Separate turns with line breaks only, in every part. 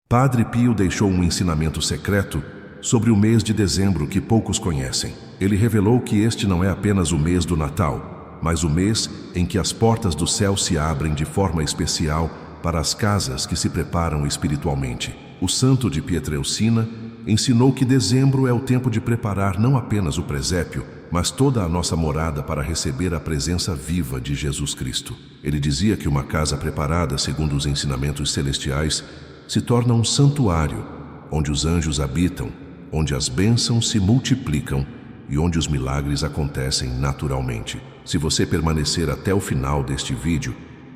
Padre Pio deixou um ensinamento secreto sobre o mês de dezembro que poucos conhecem. Ele revelou que este não é apenas o mês do Natal, mas o mês em que as portas do céu se abrem de forma especial para as casas que se preparam espiritualmente. O santo de Pietrelcina ensinou que dezembro é o tempo de preparar não apenas o presépio, mas toda a nossa morada para receber a presença viva de Jesus Cristo. Ele dizia que uma casa preparada segundo os ensinamentos celestiais se torna um santuário, onde os anjos habitam, onde as bênçãos se multiplicam e onde os milagres acontecem naturalmente. Se você permanecer até o final deste vídeo,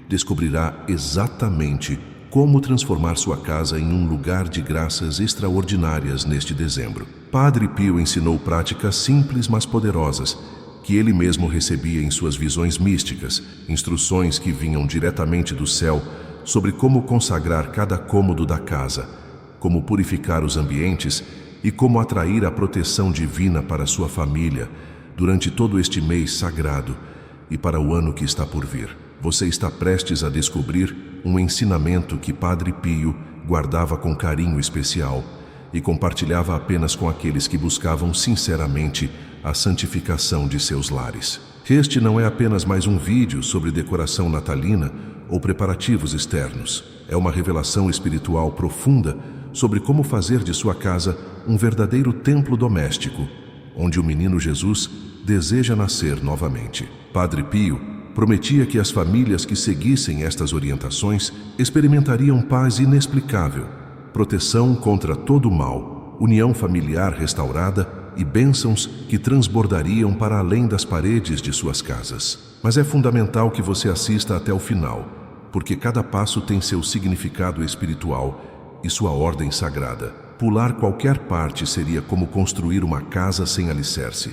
descobrirá exatamente como transformar sua casa em um lugar de graças extraordinárias neste dezembro. Padre Pio ensinou práticas simples mas poderosas, que ele mesmo recebia em suas visões místicas, instruções que vinham diretamente do céu sobre como consagrar cada cômodo da casa, como purificar os ambientes e como atrair a proteção divina para sua família durante todo este mês sagrado e para o ano que está por vir. Você está prestes a descobrir um ensinamento que Padre Pio guardava com carinho especial e compartilhava apenas com aqueles que buscavam sinceramente a santificação de seus lares. Este não é apenas mais um vídeo sobre decoração natalina ou preparativos externos. É uma revelação espiritual profunda sobre como fazer de sua casa um verdadeiro templo doméstico, onde o menino Jesus deseja nascer novamente. Padre Pio prometia que as famílias que seguissem estas orientações experimentariam paz inexplicável, proteção contra todo o mal, união familiar restaurada e bênçãos que transbordariam para além das paredes de suas casas. Mas é fundamental que você assista até o final, porque cada passo tem seu significado espiritual e sua ordem sagrada. Pular qualquer parte seria como construir uma casa sem alicerce.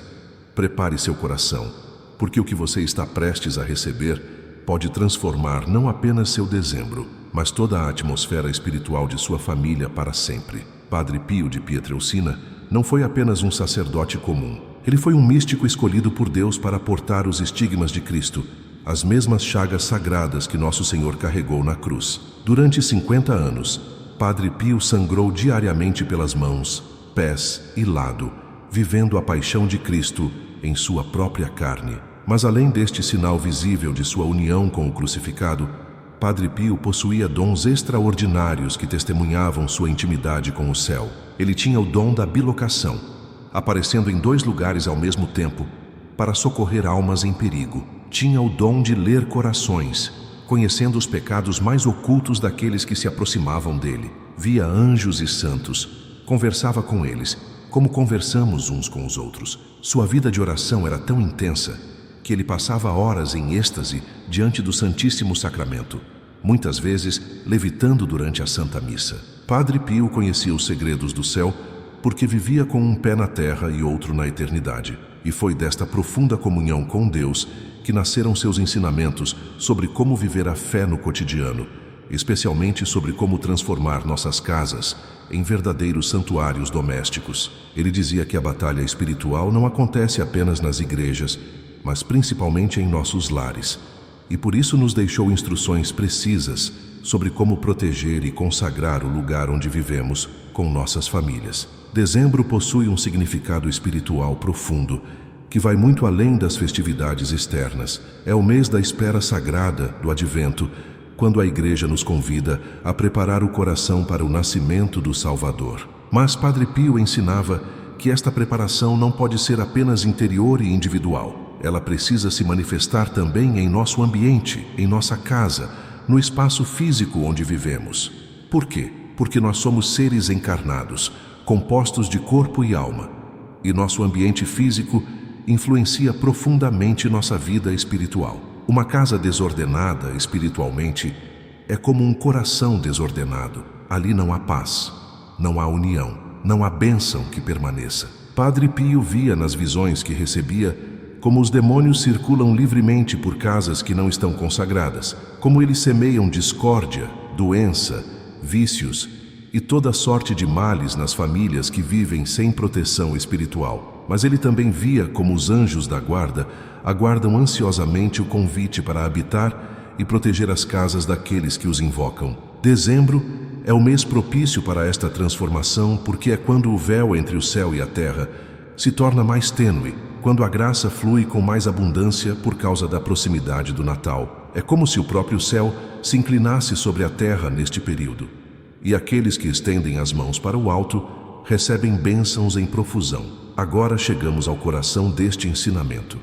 Prepare seu coração, porque o que você está prestes a receber pode transformar não apenas seu dezembro, mas toda a atmosfera espiritual de sua família para sempre. Padre Pio de Pietrelcina não foi apenas um sacerdote comum. Ele foi um místico escolhido por Deus para portar os estigmas de Cristo, as mesmas chagas sagradas que Nosso Senhor carregou na cruz. Durante 50 anos, Padre Pio sangrou diariamente pelas mãos, pés e lado, vivendo a paixão de Cristo em sua própria carne. Mas além deste sinal visível de sua união com o crucificado, Padre Pio possuía dons extraordinários que testemunhavam sua intimidade com o céu. Ele tinha o dom da bilocação, aparecendo em 2 lugares ao mesmo tempo, para socorrer almas em perigo. Tinha o dom de ler corações, conhecendo os pecados mais ocultos daqueles que se aproximavam dele. Via anjos e santos, conversava com eles, como conversamos uns com os outros. Sua vida de oração era tão intensa que ele passava horas em êxtase diante do Santíssimo Sacramento, muitas vezes levitando durante a Santa Missa. Padre Pio conhecia os segredos do céu porque vivia com um pé na terra e outro na eternidade. E foi desta profunda comunhão com Deus que nasceram seus ensinamentos sobre como viver a fé no cotidiano, especialmente sobre como transformar nossas casas em verdadeiros santuários domésticos. Ele dizia que a batalha espiritual não acontece apenas nas igrejas, mas principalmente em nossos lares, e por isso nos deixou instruções precisas sobre como proteger e consagrar o lugar onde vivemos com nossas famílias. Dezembro possui um significado espiritual profundo, que vai muito além das festividades externas. É o mês da espera sagrada do Advento, quando a Igreja nos convida a preparar o coração para o nascimento do Salvador. Mas Padre Pio ensinava que esta preparação não pode ser apenas interior e individual. Ela precisa se manifestar também em nosso ambiente, em nossa casa, no espaço físico onde vivemos. Por quê? Porque nós somos seres encarnados, compostos de corpo e alma, e nosso ambiente físico influencia profundamente nossa vida espiritual. Uma casa desordenada espiritualmente é como um coração desordenado. Ali não há paz, não há união, não há bênção que permaneça. Padre Pio via nas visões que recebia como os demônios circulam livremente por casas que não estão consagradas, como eles semeiam discórdia, doença, vícios e toda sorte de males nas famílias que vivem sem proteção espiritual. Mas ele também via como os anjos da guarda aguardam ansiosamente o convite para habitar e proteger as casas daqueles que os invocam. Dezembro É o mês propício para esta transformação porque é quando o véu entre o céu e a terra se torna mais tênue, quando a graça flui com mais abundância por causa da proximidade do Natal. É como se o próprio céu se inclinasse sobre a terra neste período. E aqueles que estendem as mãos para o alto recebem bênçãos em profusão. Agora chegamos ao coração deste ensinamento.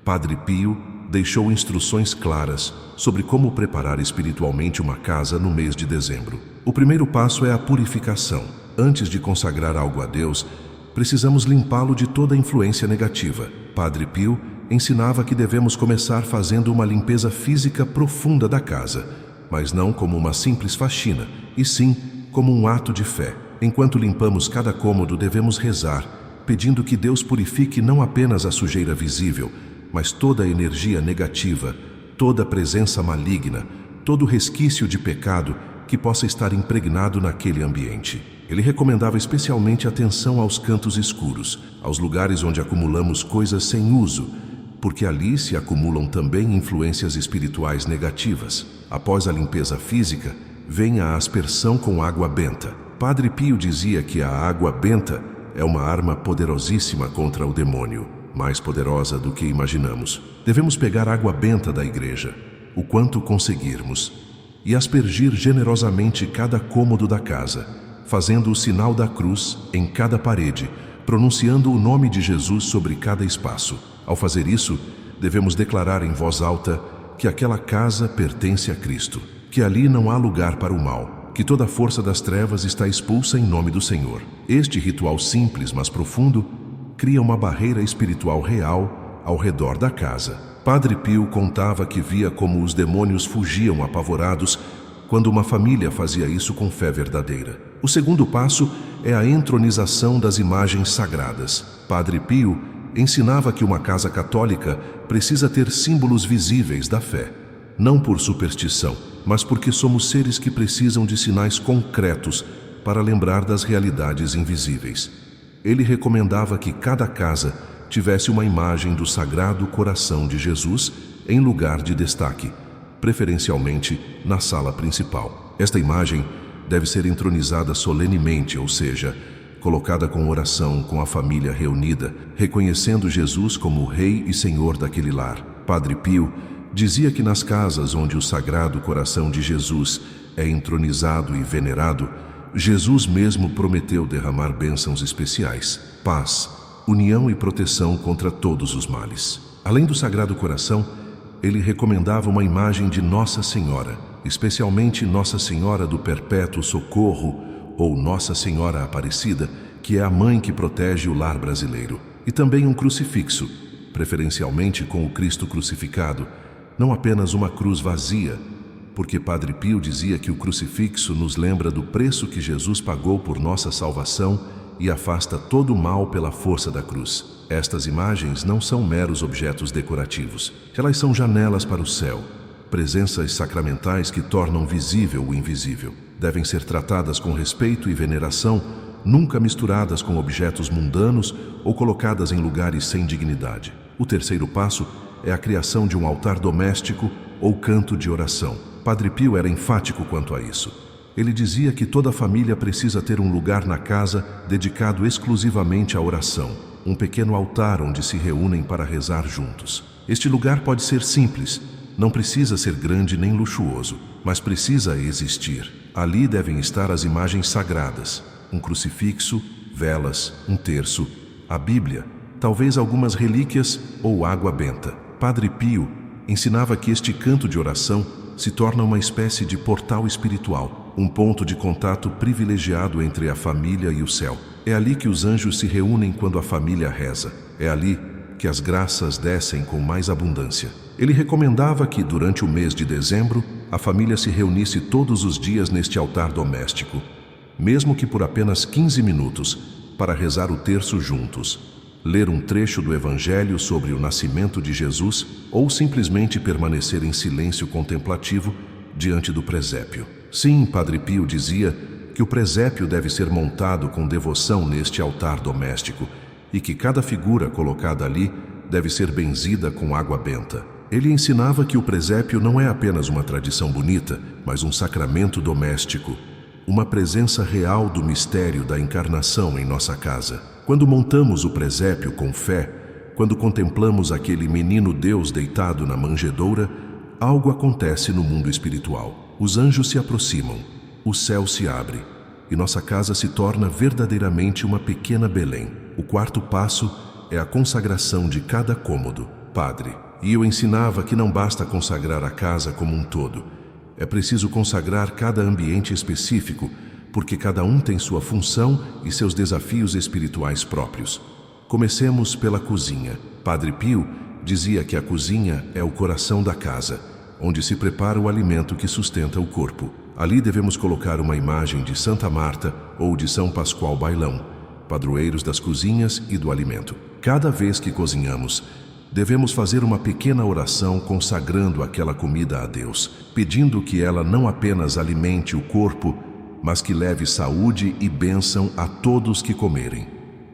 Padre Pio deixou instruções claras sobre como preparar espiritualmente uma casa no mês de dezembro. O primeiro passo é a purificação. Antes de consagrar algo a Deus, precisamos limpá-lo de toda influência negativa. Padre Pio ensinava que devemos começar fazendo uma limpeza física profunda da casa, mas não como uma simples faxina, e sim como um ato de fé. Enquanto limpamos cada cômodo, devemos rezar, pedindo que Deus purifique não apenas a sujeira visível, mas toda a energia negativa, toda a presença maligna, todo resquício de pecado que possa estar impregnado naquele ambiente. Ele recomendava especialmente atenção aos cantos escuros, aos lugares onde acumulamos coisas sem uso, porque ali se acumulam também influências espirituais negativas. Após a limpeza física, vem a aspersão com água benta. Padre Pio dizia que a água benta é uma arma poderosíssima contra o demônio, mais poderosa do que imaginamos. Devemos pegar água benta da igreja, o quanto conseguirmos, e aspergir generosamente cada cômodo da casa, fazendo o sinal da cruz em cada parede, pronunciando o nome de Jesus sobre cada espaço. Ao fazer isso, devemos declarar em voz alta que aquela casa pertence a Cristo, que ali não há lugar para o mal, que toda a força das trevas está expulsa em nome do Senhor. Este ritual simples, mas profundo, cria uma barreira espiritual real ao redor da casa. Padre Pio contava que via como os demônios fugiam apavorados quando uma família fazia isso com fé verdadeira. O segundo passo é a entronização das imagens sagradas. Padre Pio ensinava que uma casa católica precisa ter símbolos visíveis da fé, não por superstição, mas porque somos seres que precisam de sinais concretos para lembrar das realidades invisíveis. Ele recomendava que cada casa tivesse uma imagem do Sagrado Coração de Jesus em lugar de destaque, preferencialmente na sala principal. Esta imagem deve ser entronizada solenemente, ou seja, colocada com oração, com a família reunida, reconhecendo Jesus como o Rei e Senhor daquele lar. Padre Pio dizia que nas casas onde o Sagrado Coração de Jesus é entronizado e venerado, Jesus mesmo prometeu derramar bênçãos especiais, paz, união e proteção contra todos os males. Além do Sagrado Coração, ele recomendava uma imagem de Nossa Senhora, especialmente Nossa Senhora do Perpétuo Socorro ou Nossa Senhora Aparecida, que é a mãe que protege o lar brasileiro, e também um crucifixo, preferencialmente com o Cristo crucificado, não apenas uma cruz vazia, porque Padre Pio dizia que o crucifixo nos lembra do preço que Jesus pagou por nossa salvação e afasta todo o mal pela força da cruz. Estas imagens não são meros objetos decorativos. Elas são janelas para o céu, presenças sacramentais que tornam visível o invisível. Devem ser tratadas com respeito e veneração, nunca misturadas com objetos mundanos ou colocadas em lugares sem dignidade. O terceiro passo é a criação de um altar doméstico ou canto de oração. Padre Pio era enfático quanto a isso. Ele dizia que toda família precisa ter um lugar na casa dedicado exclusivamente à oração, um pequeno altar onde se reúnem para rezar juntos. Este lugar pode ser simples, não precisa ser grande nem luxuoso, mas precisa existir. Ali devem estar as imagens sagradas, um crucifixo, velas, um terço, a Bíblia, talvez algumas relíquias ou água benta. Padre Pio ensinava que este canto de oração se torna uma espécie de portal espiritual, um ponto de contato privilegiado entre a família e o céu. É ali que os anjos se reúnem quando a família reza. É ali que as graças descem com mais abundância. Ele recomendava que, durante o mês de dezembro, a família se reunisse todos os dias neste altar doméstico, mesmo que por apenas 15 minutos, para rezar o terço juntos, ler um trecho do Evangelho sobre o nascimento de Jesus ou simplesmente permanecer em silêncio contemplativo diante do presépio. Sim, Padre Pio dizia que o presépio deve ser montado com devoção neste altar doméstico e que cada figura colocada ali deve ser benzida com água benta. Ele ensinava que o presépio não é apenas uma tradição bonita, mas um sacramento doméstico, uma presença real do mistério da encarnação em nossa casa. Quando montamos o presépio com fé, quando contemplamos aquele menino Deus deitado na manjedoura, algo acontece no mundo espiritual. Os anjos se aproximam, o céu se abre e nossa casa se torna verdadeiramente uma pequena Belém. O quarto passo é a consagração de cada cômodo. Padre, e eu ensinava que não basta consagrar a casa como um todo. É preciso consagrar cada ambiente específico, porque cada um tem sua função e seus desafios espirituais próprios. Comecemos pela cozinha. Padre Pio dizia que a cozinha é o coração da casa, onde se prepara o alimento que sustenta o corpo. Ali devemos colocar uma imagem de Santa Marta ou de São Pascoal Bailão, padroeiros das cozinhas e do alimento. Cada vez que cozinhamos, devemos fazer uma pequena oração consagrando aquela comida a Deus, pedindo que ela não apenas alimente o corpo, mas que leve saúde e bênção a todos que comerem.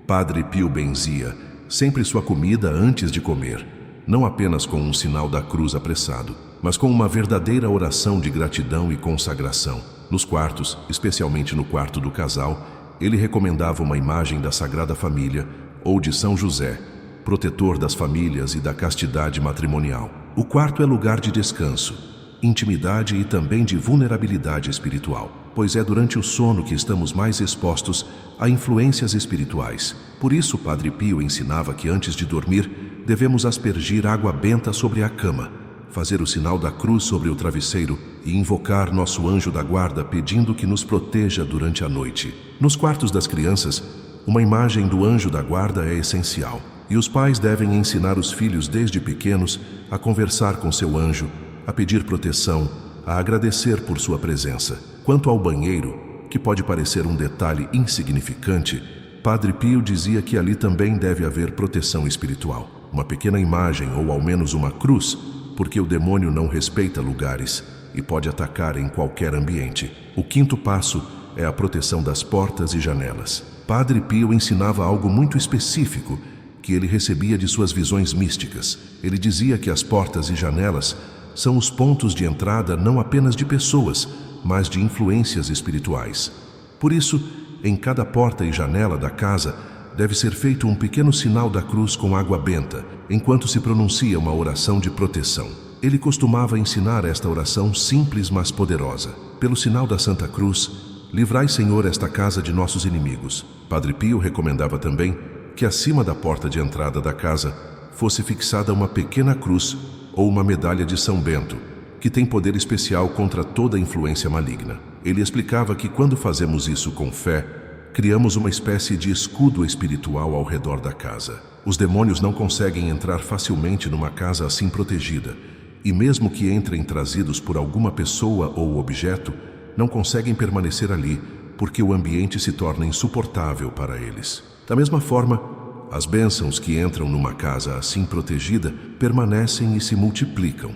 Padre Pio benzia sempre sua comida antes de comer, não apenas com um sinal da cruz apressado, mas com uma verdadeira oração de gratidão e consagração. Nos quartos, especialmente no quarto do casal, ele recomendava uma imagem da Sagrada Família ou de São José, protetor das famílias e da castidade matrimonial. O quarto é lugar de descanso, intimidade e também de vulnerabilidade espiritual, pois é durante o sono que estamos mais expostos a influências espirituais. Por isso, Padre Pio ensinava que antes de dormir, devemos aspergir água benta sobre a cama, fazer o sinal da cruz sobre o travesseiro e invocar nosso anjo da guarda pedindo que nos proteja durante a noite. Nos quartos das crianças, uma imagem do anjo da guarda é essencial, e os pais devem ensinar os filhos desde pequenos a conversar com seu anjo, a pedir proteção, a agradecer por sua presença. Quanto ao banheiro, que pode parecer um detalhe insignificante, Padre Pio dizia que ali também deve haver proteção espiritual. Uma pequena imagem ou ao menos uma cruz, porque o demônio não respeita lugares e pode atacar em qualquer ambiente. O quinto passo é a proteção das portas e janelas. Padre Pio ensinava algo muito específico que ele recebia de suas visões místicas. Ele dizia que as portas e janelas são os pontos de entrada não apenas de pessoas, mas de influências espirituais. Por isso, em cada porta e janela da casa, deve ser feito um pequeno sinal da cruz com água benta, enquanto se pronuncia uma oração de proteção. Ele costumava ensinar esta oração simples, mas poderosa. Pelo sinal da Santa Cruz, livrai, Senhor, esta casa de nossos inimigos. Padre Pio recomendava também que acima da porta de entrada da casa fosse fixada uma pequena cruz ou uma medalha de São Bento, que tem poder especial contra toda influência maligna. Ele explicava que quando fazemos isso com fé, criamos uma espécie de escudo espiritual ao redor da casa. Os demônios não conseguem entrar facilmente numa casa assim protegida, e mesmo que entrem trazidos por alguma pessoa ou objeto, não conseguem permanecer ali, porque o ambiente se torna insuportável para eles. Da mesma forma, as bênçãos que entram numa casa assim protegida permanecem e se multiplicam,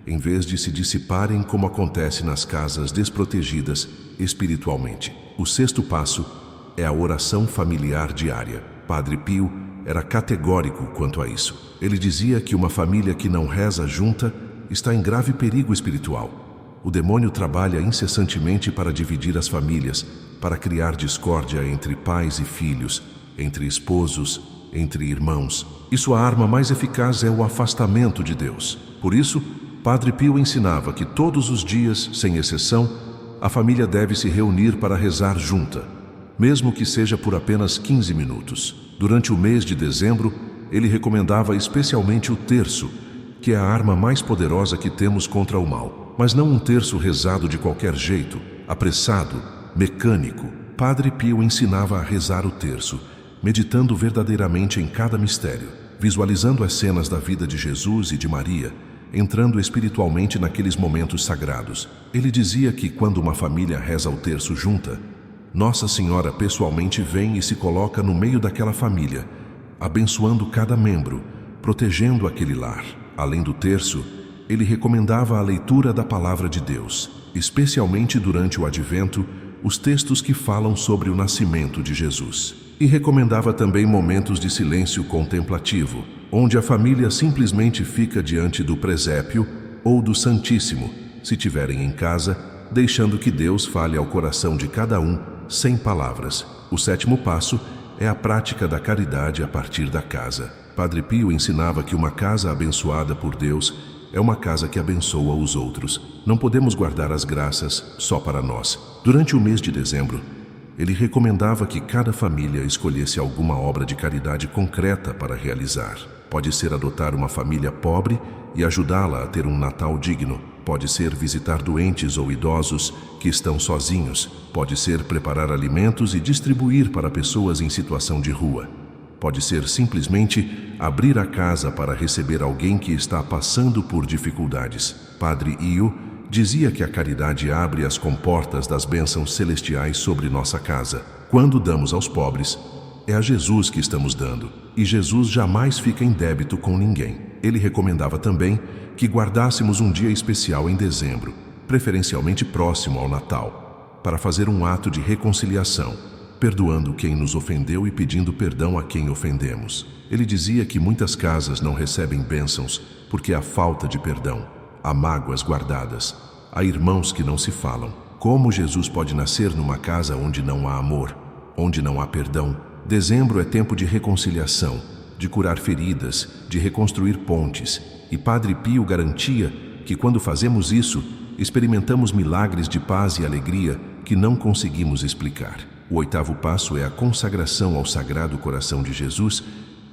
em vez de se dissiparem como acontece nas casas desprotegidas espiritualmente. O sexto passo é a oração familiar diária. Padre Pio era categórico quanto a isso. Ele dizia que uma família que não reza junta está em grave perigo espiritual. O demônio trabalha incessantemente para dividir as famílias, para criar discórdia entre pais e filhos, entre esposos, entre irmãos. E sua arma mais eficaz é o afastamento de Deus. Por isso, Padre Pio ensinava que todos os dias, sem exceção, a família deve se reunir para rezar junta, mesmo que seja por apenas 15 minutos. Durante o mês de dezembro, ele recomendava especialmente o terço, que é a arma mais poderosa que temos contra o mal. Mas não um terço rezado de qualquer jeito, apressado, mecânico. Padre Pio ensinava a rezar o terço, meditando verdadeiramente em cada mistério, visualizando as cenas da vida de Jesus e de Maria, entrando espiritualmente naqueles momentos sagrados. Ele dizia que quando uma família reza o terço junta, Nossa Senhora pessoalmente vem e se coloca no meio daquela família, abençoando cada membro, protegendo aquele lar. Além do terço, ele recomendava a leitura da Palavra de Deus, especialmente durante o Advento, os textos que falam sobre o nascimento de Jesus. E recomendava também momentos de silêncio contemplativo, onde a família simplesmente fica diante do presépio ou do Santíssimo, se tiverem em casa, deixando que Deus fale ao coração de cada um, sem palavras. O sétimo passo é a prática da caridade a partir da casa. Padre Pio ensinava que uma casa abençoada por Deus é uma casa que abençoa os outros. Não podemos guardar as graças só para nós. Durante o mês de dezembro, ele recomendava que cada família escolhesse alguma obra de caridade concreta para realizar. Pode ser adotar uma família pobre e ajudá-la a ter um Natal digno. Pode ser visitar doentes ou idosos que estão sozinhos. Pode ser preparar alimentos e distribuir para pessoas em situação de rua. Pode ser simplesmente abrir a casa para receber alguém que está passando por dificuldades. Padre Pio dizia que a caridade abre as comportas das bênçãos celestiais sobre nossa casa. Quando damos aos pobres, é a Jesus que estamos dando. E Jesus jamais fica em débito com ninguém. Ele recomendava também que guardássemos um dia especial em dezembro, preferencialmente próximo ao Natal, para fazer um ato de reconciliação, perdoando quem nos ofendeu e pedindo perdão a quem ofendemos. Ele dizia que muitas casas não recebem bênçãos porque há falta de perdão, há mágoas guardadas, há irmãos que não se falam. Como Jesus pode nascer numa casa onde não há amor, onde não há perdão? Dezembro é tempo de reconciliação, de curar feridas, de reconstruir pontes. E Padre Pio garantia que quando fazemos isso, experimentamos milagres de paz e alegria que não conseguimos explicar. O oitavo passo é a consagração ao Sagrado Coração de Jesus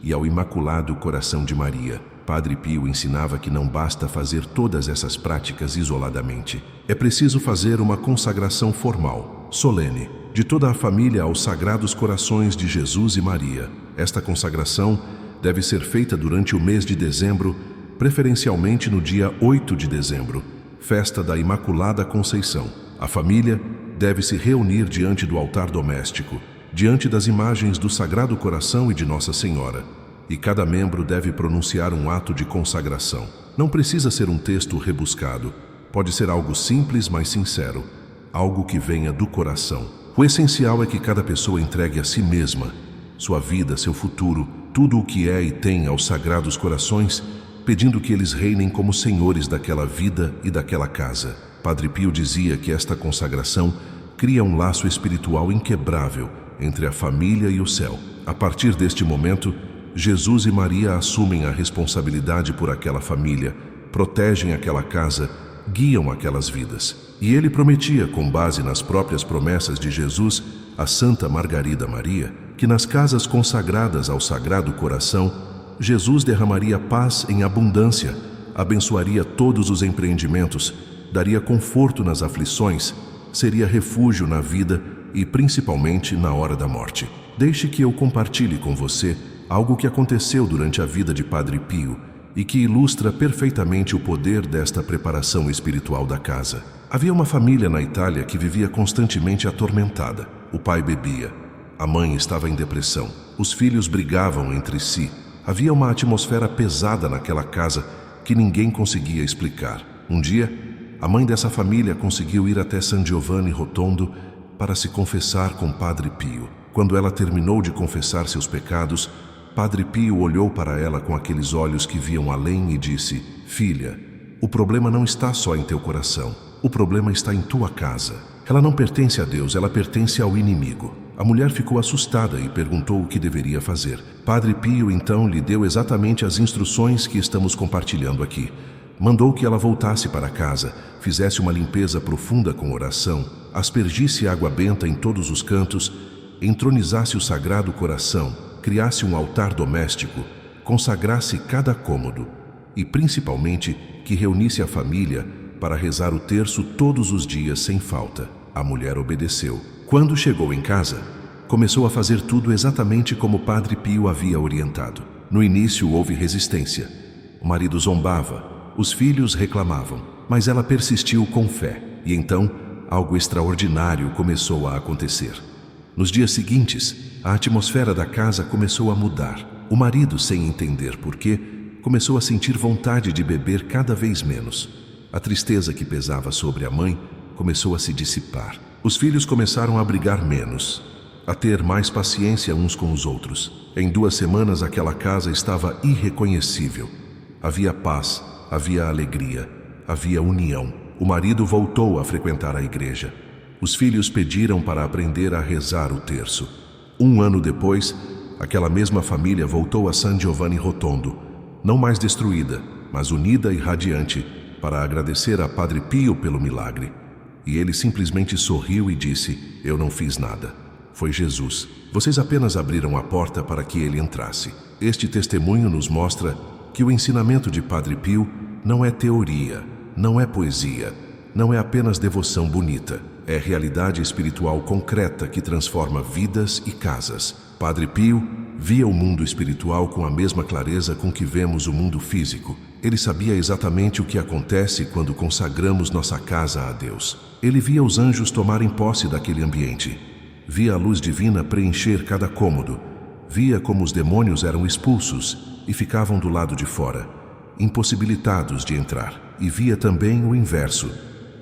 e ao Imaculado Coração de Maria. Padre Pio ensinava que não basta fazer todas essas práticas isoladamente. É preciso fazer uma consagração formal, solene, de toda a família aos Sagrados Corações de Jesus e Maria. Esta consagração deve ser feita durante o mês de dezembro, preferencialmente no dia 8 de dezembro, festa da Imaculada Conceição. A família deve se reunir diante do altar doméstico, diante das imagens do Sagrado Coração e de Nossa Senhora, e cada membro deve pronunciar um ato de consagração. Não precisa ser um texto rebuscado, pode ser algo simples, mas sincero, algo que venha do coração. O essencial é que cada pessoa entregue a si mesma, sua vida, seu futuro, tudo o que é e tem aos Sagrados Corações, pedindo que eles reinem como senhores daquela vida e daquela casa. Padre Pio dizia que esta consagração cria um laço espiritual inquebrável entre a família e o céu. A partir deste momento, Jesus e Maria assumem a responsabilidade por aquela família, protegem aquela casa, guiam aquelas vidas. E ele prometia, com base nas próprias promessas de Jesus, a Santa Margarida Maria, que nas casas consagradas ao Sagrado Coração, Jesus derramaria paz em abundância, abençoaria todos os empreendimentos, daria conforto nas aflições, seria refúgio na vida e principalmente na hora da morte. Deixe que eu compartilhe com você algo que aconteceu durante a vida de Padre Pio e que ilustra perfeitamente o poder desta preparação espiritual da casa. Havia uma família na Itália que vivia constantemente atormentada. O pai bebia, a mãe estava em depressão, os filhos brigavam entre si. Havia uma atmosfera pesada naquela casa que ninguém conseguia explicar. Um dia, a mãe dessa família conseguiu ir até San Giovanni Rotondo para se confessar com Padre Pio. Quando ela terminou de confessar seus pecados, Padre Pio olhou para ela com aqueles olhos que viam além e disse: "Filha, o problema não está só em teu coração, o problema está em tua casa. Ela não pertence a Deus, ela pertence ao inimigo." A mulher ficou assustada e perguntou o que deveria fazer. Padre Pio então lhe deu exatamente as instruções que estamos compartilhando aqui. Mandou que ela voltasse para casa, fizesse uma limpeza profunda com oração, aspergisse água benta em todos os cantos, entronizasse o Sagrado Coração, criasse um altar doméstico, consagrasse cada cômodo e, principalmente, que reunisse a família para rezar o terço todos os dias sem falta. A mulher obedeceu. Quando chegou em casa, começou a fazer tudo exatamente como Padre Pio havia orientado. No início houve resistência. O marido zombava, os filhos reclamavam, mas ela persistiu com fé. E então, algo extraordinário começou a acontecer. Nos dias seguintes, a atmosfera da casa começou a mudar. O marido, sem entender por quê, começou a sentir vontade de beber cada vez menos. A tristeza que pesava sobre a mãe começou a se dissipar. Os filhos começaram a brigar menos, a ter mais paciência uns com os outros. Em 2 semanas, aquela casa estava irreconhecível. Havia paz, havia alegria, havia união. O marido voltou a frequentar a igreja. Os filhos pediram para aprender a rezar o terço. 1 ano depois, aquela mesma família voltou a San Giovanni Rotondo, não mais destruída, mas unida e radiante, para agradecer a Padre Pio pelo milagre. E ele simplesmente sorriu e disse: "Eu não fiz nada. Foi Jesus. Vocês apenas abriram a porta para que ele entrasse." Este testemunho nos mostra que o ensinamento de Padre Pio não é teoria, não é poesia, não é apenas devoção bonita. É realidade espiritual concreta que transforma vidas e casas. Padre Pio via o mundo espiritual com a mesma clareza com que vemos o mundo físico. Ele sabia exatamente o que acontece quando consagramos nossa casa a Deus. Ele via os anjos tomarem posse daquele ambiente. Via a luz divina preencher cada cômodo. Via como os demônios eram expulsos e ficavam do lado de fora, impossibilitados de entrar. E via também o inverso.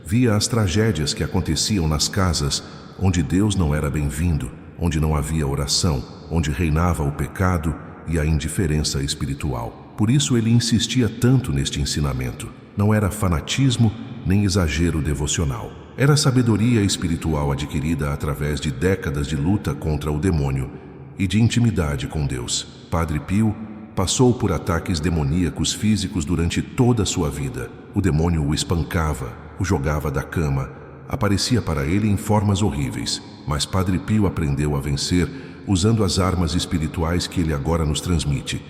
Via as tragédias que aconteciam nas casas onde Deus não era bem-vindo, onde não havia oração, onde reinava o pecado e a indiferença espiritual. Por isso ele insistia tanto neste ensinamento. Não era fanatismo nem exagero devocional. Era sabedoria espiritual adquirida através de décadas de luta contra o demônio e de intimidade com Deus. Padre Pio passou por ataques demoníacos físicos durante toda a sua vida. O demônio o espancava, o jogava da cama, aparecia para ele em formas horríveis. Mas Padre Pio aprendeu a vencer usando as armas espirituais que ele agora nos transmite.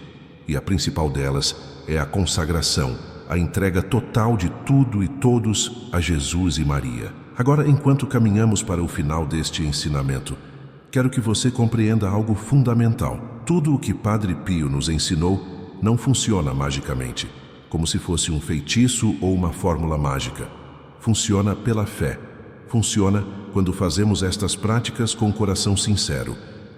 E a principal delas é a consagração, a entrega total de tudo e todos a Jesus e Maria. Agora, enquanto caminhamos para o final deste ensinamento, quero que você compreenda algo fundamental. Tudo o que Padre Pio nos ensinou não funciona magicamente, como se fosse um feitiço ou uma fórmula mágica. Funciona pela fé. Funciona quando fazemos estas práticas com coração sincero,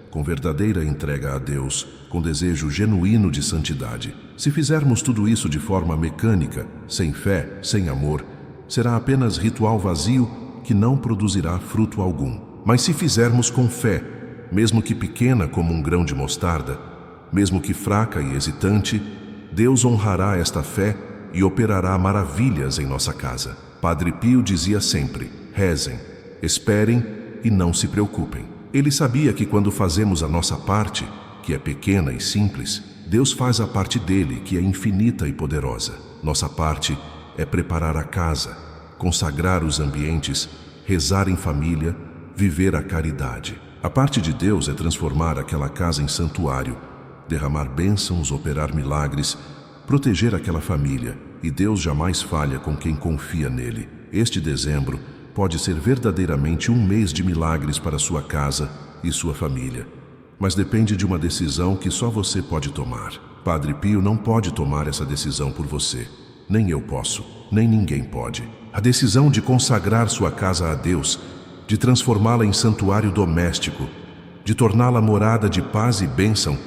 com verdadeira entrega a Deus, com desejo genuíno de santidade. Se fizermos tudo isso de forma mecânica, sem fé, sem amor, será apenas ritual vazio que não produzirá fruto algum. Mas se fizermos com fé, mesmo que pequena como um grão de mostarda, mesmo que fraca e hesitante, Deus honrará esta fé e operará maravilhas em nossa casa. Padre Pio dizia sempre: rezem, esperem e não se preocupem. Ele sabia que quando fazemos a nossa parte, que é pequena e simples, Deus faz a parte dele, que é infinita e poderosa. Nossa parte é preparar a casa, consagrar os ambientes, rezar em família, viver a caridade. A parte de Deus é transformar aquela casa em santuário, derramar bênçãos, operar milagres, proteger aquela família. E Deus jamais falha com quem confia nele. Este dezembro pode ser verdadeiramente um mês de milagres para sua casa e sua família. Mas depende de uma decisão que só você pode tomar. Padre Pio não pode tomar essa decisão por você. Nem eu posso, nem ninguém pode. A decisão de consagrar sua casa a Deus, de transformá-la em santuário doméstico, de torná-la morada de paz e bênção,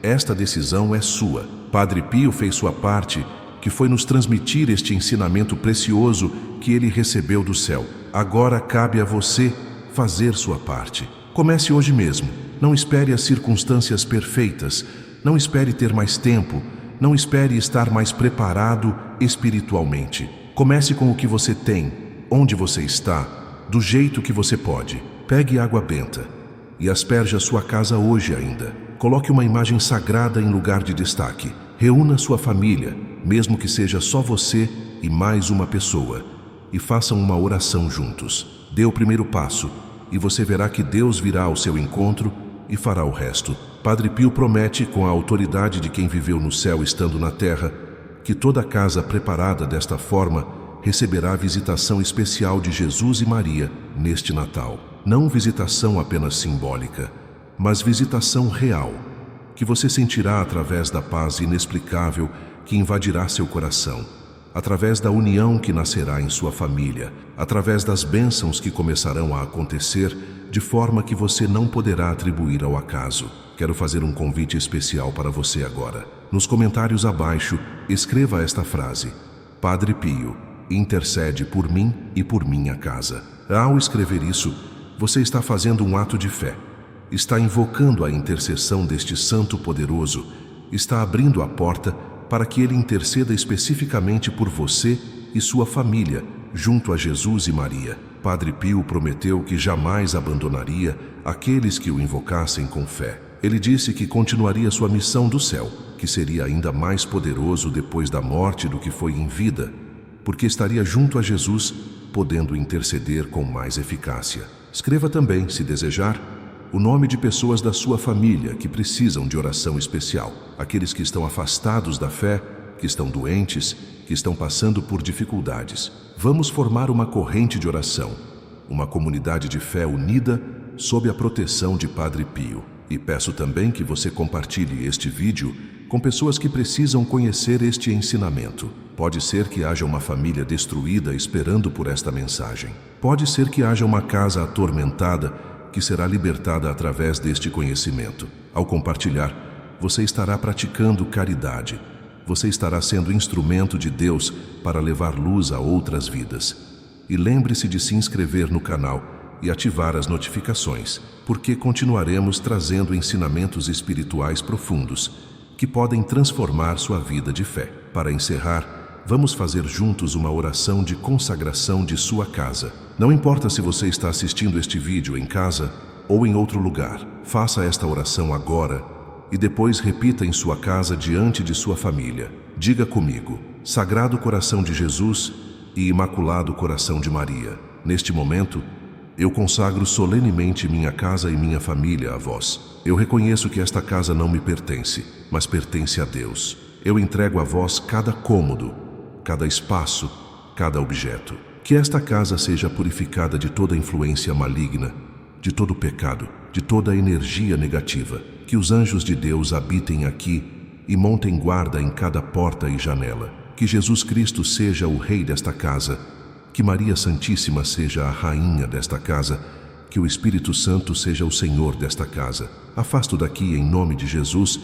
esta decisão é sua. Padre Pio fez sua parte, que foi nos transmitir este ensinamento precioso que ele recebeu do céu. Agora cabe a você fazer sua parte. Comece hoje mesmo. Não espere as circunstâncias perfeitas. Não espere ter mais tempo. Não espere estar mais preparado espiritualmente. Comece com o que você tem, onde você está, do jeito que você pode. Pegue água benta e asperge a sua casa hoje ainda. Coloque uma imagem sagrada em lugar de destaque. Reúna sua família, mesmo que seja só você e mais uma pessoa, e façam uma oração juntos. Dê o primeiro passo e você verá que Deus virá ao seu encontro e fará o resto. Padre Pio promete, com a autoridade de quem viveu no céu estando na terra, que toda casa preparada desta forma receberá a visitação especial de Jesus e Maria neste Natal. Não visitação apenas simbólica, mas visitação real, que você sentirá através da paz inexplicável que invadirá seu coração, através da união que nascerá em sua família, através das bênçãos que começarão a acontecer de forma que você não poderá atribuir ao acaso. Quero fazer um convite especial para você agora. Nos comentários abaixo, escreva esta frase: Padre Pio, intercede por mim e por minha casa. Ao escrever isso, você está fazendo um ato de fé. Está invocando a intercessão deste santo poderoso, está abrindo a porta para que ele interceda especificamente por você e sua família junto a Jesus e Maria. Padre Pio prometeu que jamais abandonaria aqueles que o invocassem com fé. Ele disse que continuaria sua missão do céu, que seria ainda mais poderoso depois da morte do que foi em vida, porque estaria junto a Jesus, podendo interceder com mais eficácia. Escreva também, se desejar, o nome de pessoas da sua família que precisam de oração especial, aqueles que estão afastados da fé, que estão doentes, que estão passando por dificuldades. Vamos formar uma corrente de oração, uma comunidade de fé unida sob a proteção de Padre Pio. E peço também que você compartilhe este vídeo com pessoas que precisam conhecer este ensinamento. Pode ser que haja uma família destruída esperando por esta mensagem. Pode ser que haja uma casa atormentada que será libertada através deste conhecimento. Ao compartilhar, você estará praticando caridade. Você estará sendo instrumento de Deus para levar luz a outras vidas. E lembre-se de se inscrever no canal e ativar as notificações, porque continuaremos trazendo ensinamentos espirituais profundos que podem transformar sua vida de fé. Para encerrar, vamos fazer juntos uma oração de consagração de sua casa. Não importa se você está assistindo este vídeo em casa ou em outro lugar, faça esta oração agora e depois repita em sua casa diante de sua família. Diga comigo: Sagrado Coração de Jesus e Imaculado Coração de Maria, neste momento, eu consagro solenemente minha casa e minha família a vós. Eu reconheço que esta casa não me pertence, mas pertence a Deus. Eu entrego a vós cada cômodo, cada espaço, cada objeto. Que esta casa seja purificada de toda influência maligna, de todo pecado, de toda energia negativa. Que os anjos de Deus habitem aqui e montem guarda em cada porta e janela. Que Jesus Cristo seja o Rei desta casa. Que Maria Santíssima seja a rainha desta casa, que o Espírito Santo seja o Senhor desta casa. Afasto daqui, em nome de Jesus,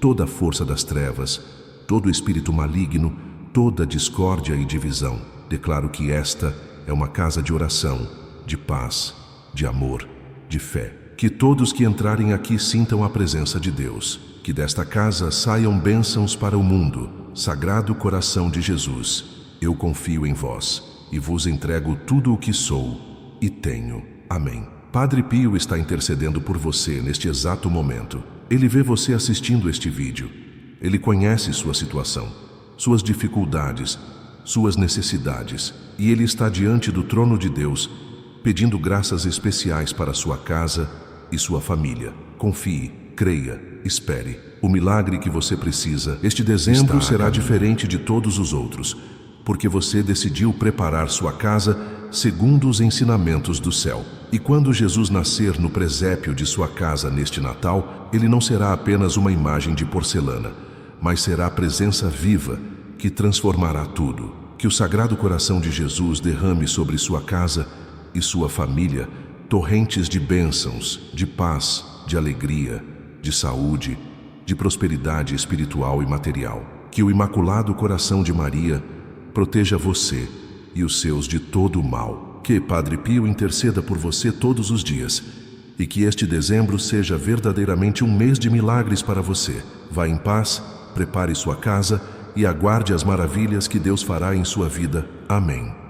toda a força das trevas, todo espírito maligno, toda discórdia e divisão. Declaro que esta é uma casa de oração, de paz, de amor, de fé. Que todos que entrarem aqui sintam a presença de Deus. Que desta casa saiam bênçãos para o mundo. Sagrado Coração de Jesus, eu confio em vós e vos entrego tudo o que sou e tenho. Amém. Padre Pio está intercedendo por você neste exato momento. Ele vê você assistindo este vídeo. Ele conhece sua situação, suas dificuldades, suas necessidades, e ele está diante do trono de Deus, pedindo graças especiais para sua casa e sua família. Confie, creia, espere. O milagre que você precisa, este dezembro, será diferente de todos os outros, porque você decidiu preparar sua casa segundo os ensinamentos do céu. E quando Jesus nascer no presépio de sua casa neste Natal, ele não será apenas uma imagem de porcelana, mas será a presença viva que transformará tudo. Que o Sagrado Coração de Jesus derrame sobre sua casa e sua família torrentes de bênçãos, de paz, de alegria, de saúde, de prosperidade espiritual e material. Que o Imaculado Coração de Maria proteja você e os seus de todo o mal. Que Padre Pio interceda por você todos os dias e que este dezembro seja verdadeiramente um mês de milagres para você. Vá em paz, prepare sua casa e aguarde as maravilhas que Deus fará em sua vida. Amém.